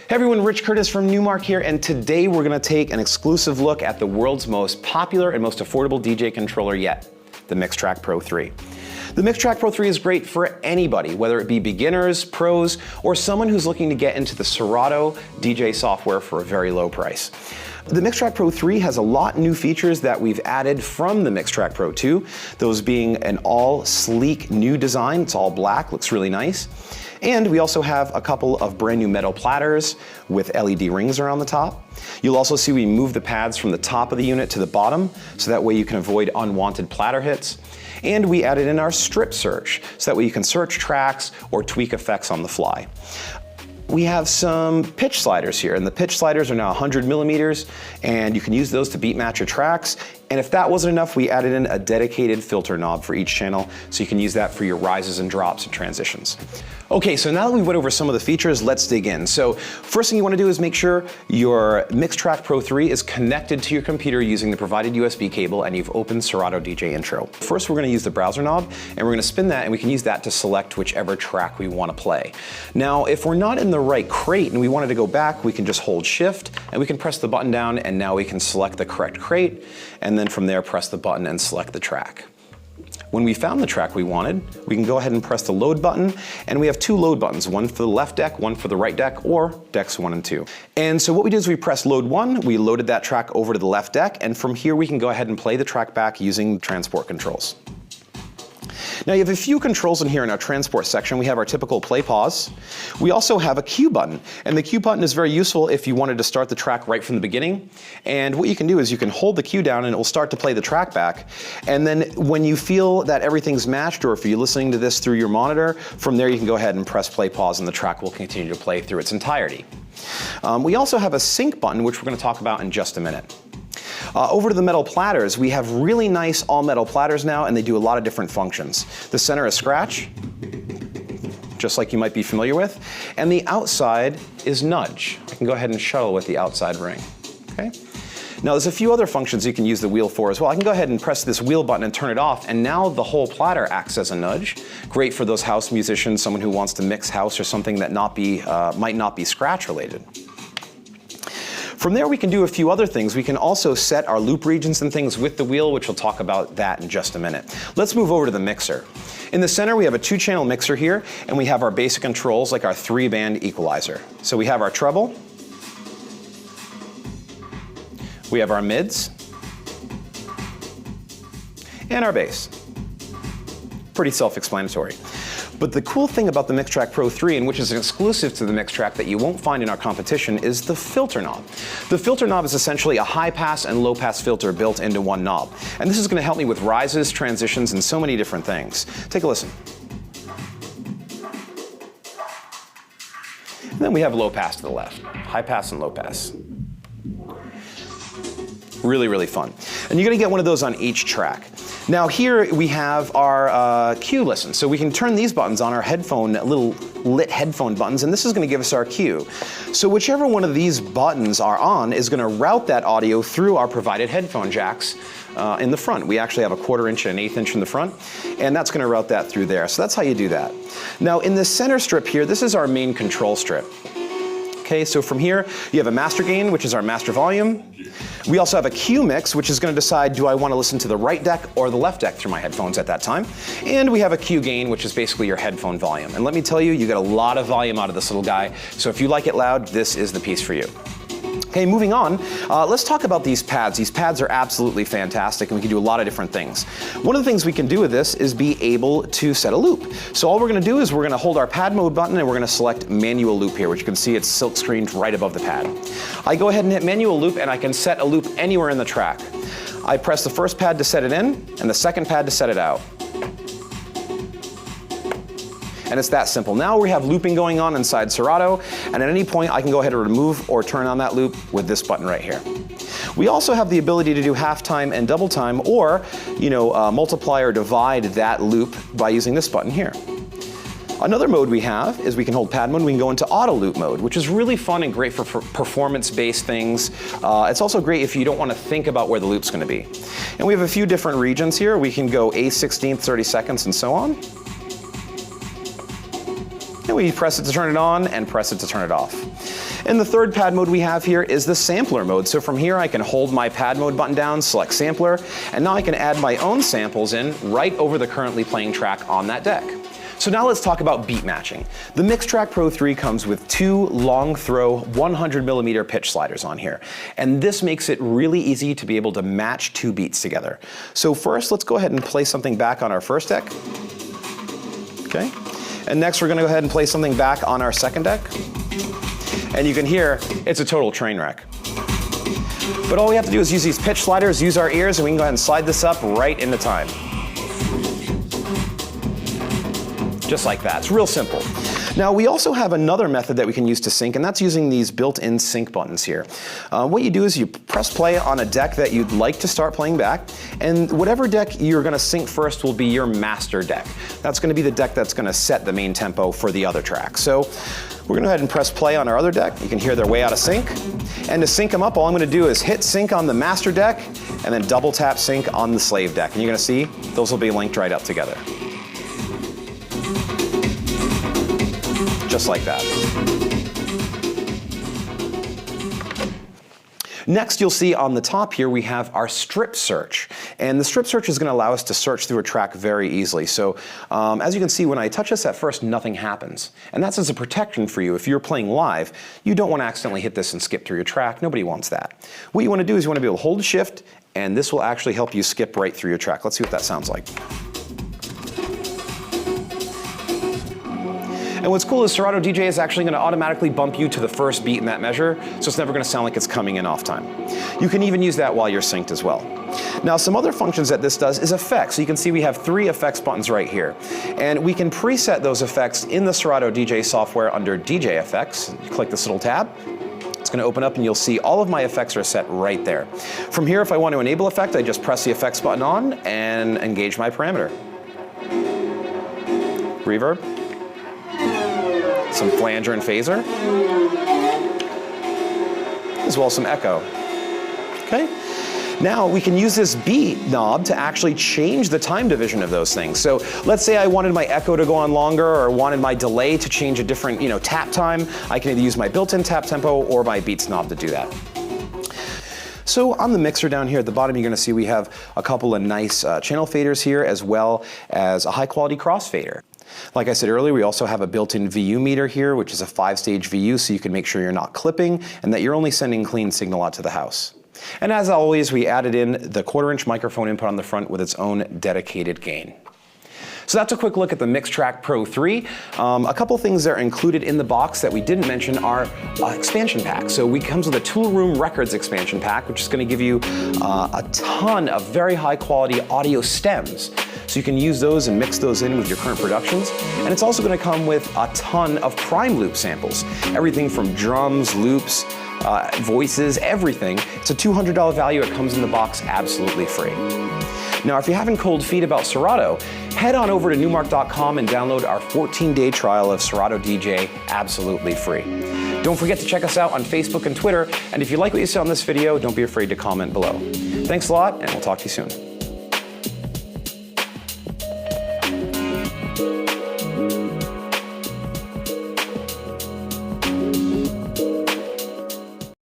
Hey everyone, Rich Curtis from Numark here, and today we're going to take an exclusive look at the world's most popular and most affordable DJ controller yet, the Mixtrack Pro 3. The Mixtrack Pro 3 is great for anybody, whether it be beginners, pros, or someone who's looking to get into the Serato DJ software for a very low price. The Mixtrack Pro 3 has a lot new features that we've added from the Mixtrack Pro 2, those being an all sleek new design. It's all black, looks really nice. And we also have a couple of brand new metal platters with LED rings around the top. You'll also see we move the pads from the top of the unit to the bottom, so that way you can avoid unwanted platter hits. And we added in our strip search, so that way you can search tracks or tweak effects on the fly. We have some pitch sliders here, and the pitch sliders are now 100 millimeters, and you can use those to beat match your tracks. And if that wasn't enough, we added in a dedicated filter knob for each channel, so you can use that for your rises and drops and transitions. Okay, so now that we've went over some of the features, let's dig in. So first thing you want to do is make sure your Mixtrack Pro 3 is connected to your computer using the provided USB cable, and you've opened Serato DJ Intro. First, we're going to use the browser knob, and we're going to spin that, and we can use that to select whichever track we want to play. Now, if we're not in the right crate and we wanted to go back, we can just hold Shift, and we can press the button down, and now we can select the correct crate, and then from there press the button and select the track. When we found the track we wanted, we can go ahead and press the load button, and we have two load buttons, one for the left deck, one for the right deck, or decks 1 and 2. And so what we did is we pressed load 1, we loaded that track over to the left deck, and from here we can go ahead and play the track back using transport controls. Now you have a few controls in here in our transport section. We have our typical play pause. We also have a cue button, and the cue button is very useful if you wanted to start the track right from the beginning. And what you can do is you can hold the cue down and it will start to play the track back. And then when you feel that everything's matched, or if you're listening to this through your monitor, from there you can go ahead and press play pause and the track will continue to play through its entirety. We also have a sync button, which we're going to talk about in just a minute. Over to the metal platters, we have really nice all metal platters now, and they do a lot of different functions. The center is scratch, just like you might be familiar with, and the outside is nudge. I can go ahead and shuttle with the outside ring. Okay? Now there's a few other functions you can use the wheel for as well. I can go ahead and press this wheel button and turn it off, and now the whole platter acts as a nudge. Great for those house musicians, someone who wants to mix house or something that might not be scratch related. From there we can do a few other things. We can also set our loop regions and things with the wheel, which we'll talk about that in just a minute. Let's move over to the mixer. In the center we have a 2-channel mixer here, and we have our basic controls like our 3-band equalizer. So we have our treble, we have our mids, and our bass. Pretty self-explanatory. But the cool thing about the Mixtrack Pro 3, and which is exclusive to the Mixtrack that you won't find in our competition, is the filter knob. The filter knob is essentially a high-pass and low-pass filter built into one knob. And this is going to help me with rises, transitions, and so many different things. Take a listen. And then we have low pass to the left. High pass and low pass. Really, really fun. And you're going to get one of those on each track. Now here we have our cue listen. So we can turn these buttons on, our headphone, little lit headphone buttons, and this is going to give us our cue. So whichever one of these buttons are on is going to route that audio through our provided headphone jacks in the front. We actually have a 1/4 inch and an 1/8 inch in the front, and that's going to route that through there. So that's how you do that. Now in the center strip here, this is our main control strip. Okay, so from here, you have a master gain, which is our master volume. We also have a cue mix, which is going to decide, do I want to listen to the right deck or the left deck through my headphones at that time? And we have a cue gain, which is basically your headphone volume. And let me tell you, you get a lot of volume out of this little guy. So if you like it loud, this is the piece for you. Okay, moving on, let's talk about these pads. These pads are absolutely fantastic, and we can do a lot of different things. One of the things we can do with this is be able to set a loop. So all we're going to do is we're going to hold our pad mode button, and we're going to select manual loop here, which you can see it's silk screened right above the pad. I go ahead and hit manual loop, and I can set a loop anywhere in the track. I press the first pad to set it in, and the second pad to set it out. And it's that simple. Now we have looping going on inside Serato, and at any point I can go ahead and remove or turn on that loop with this button right here. We also have the ability to do half time and double time, or multiply or divide that loop by using this button here. Another mode we have is we can hold pad mode, we can go into auto loop mode, which is really fun and great for performance-based things. It's also great if you don't want to think about where the loop's going to be. And we have a few different regions here. We can go A/16, 30 seconds, and so on. And we press it to turn it on and press it to turn it off. And the third pad mode we have here is the sampler mode. So from here I can hold my pad mode button down, select sampler, and now I can add my own samples in right over the currently playing track on that deck. So now let's talk about beat matching. The Mixtrack Pro 3 comes with two long throw 100mm pitch sliders on here. And this makes it really easy to be able to match two beats together. So first, let's go ahead and place something back on our first deck. Okay. And next we're gonna go ahead and place something back on our second deck. And you can hear it's a total train wreck. But all we have to do is use these pitch sliders, use our ears, and we can go ahead and slide this up right into time. Just like that. It's real simple. Now we also have another method that we can use to sync, and that's using these built-in sync buttons here. What you do is you press play on a deck that you'd like to start playing back, and whatever deck you're going to sync first will be your master deck. That's going to be the deck that's going to set the main tempo for the other track. So we're going to go ahead and press play on our other deck. You can hear they're way out of sync. And to sync them up, all I'm going to do is hit sync on the master deck and then double tap sync on the slave deck. And you're going to see those will be linked right up together. Just like that. Next, you'll see on the top here we have our strip search. And the strip search is going to allow us to search through a track very easily. So as you can see, when I touch this at first, nothing happens. And that's as a protection for you. If you're playing live, you don't want to accidentally hit this and skip through your track. Nobody wants that. What you want to do is you want to be able to hold shift, and this will actually help you skip right through your track. Let's see what that sounds like. And what's cool is Serato DJ is actually going to automatically bump you to the first beat in that measure, so it's never going to sound like it's coming in off time. You can even use that while you're synced as well. Now, some other functions that this does is effects. So you can see we have 3 effects buttons right here. And we can preset those effects in the Serato DJ software under DJ Effects. You click this little tab. It's going to open up and you'll see all of my effects are set right there. From here, if I want to enable effect, I just press the effects button on and engage my parameter. Reverb. Some flanger and phaser, as well as some echo. Okay? Now we can use this beat knob to actually change the time division of those things. So let's say I wanted my echo to go on longer or wanted my delay to change a different, tap time. I can either use my built-in tap tempo or my beats knob to do that. So on the mixer down here at the bottom, you're going to see we have a couple of nice channel faders here, as well as a high-quality crossfader. Like I said earlier, we also have a built-in VU meter here, which is a 5-stage VU, so you can make sure you're not clipping and that you're only sending clean signal out to the house. And as always, we added in the 1/4-inch microphone input on the front with its own dedicated gain. So that's a quick look at the Mixtrack Pro 3. A couple things that are included in the box that we didn't mention are expansion packs. So it comes with a Tool Room Records expansion pack, which is going to give you a ton of very high quality audio stems. So you can use those and mix those in with your current productions. And it's also going to come with a ton of prime loop samples. Everything from drums, loops, voices, everything. It's a $200 value. It comes in the box absolutely free. Now, if you're having cold feet about Serato, head on over to Numark.com and download our 14-day trial of Serato DJ absolutely free. Don't forget to check us out on Facebook and Twitter. And if you like what you see on this video, don't be afraid to comment below. Thanks a lot, and we'll talk to you soon.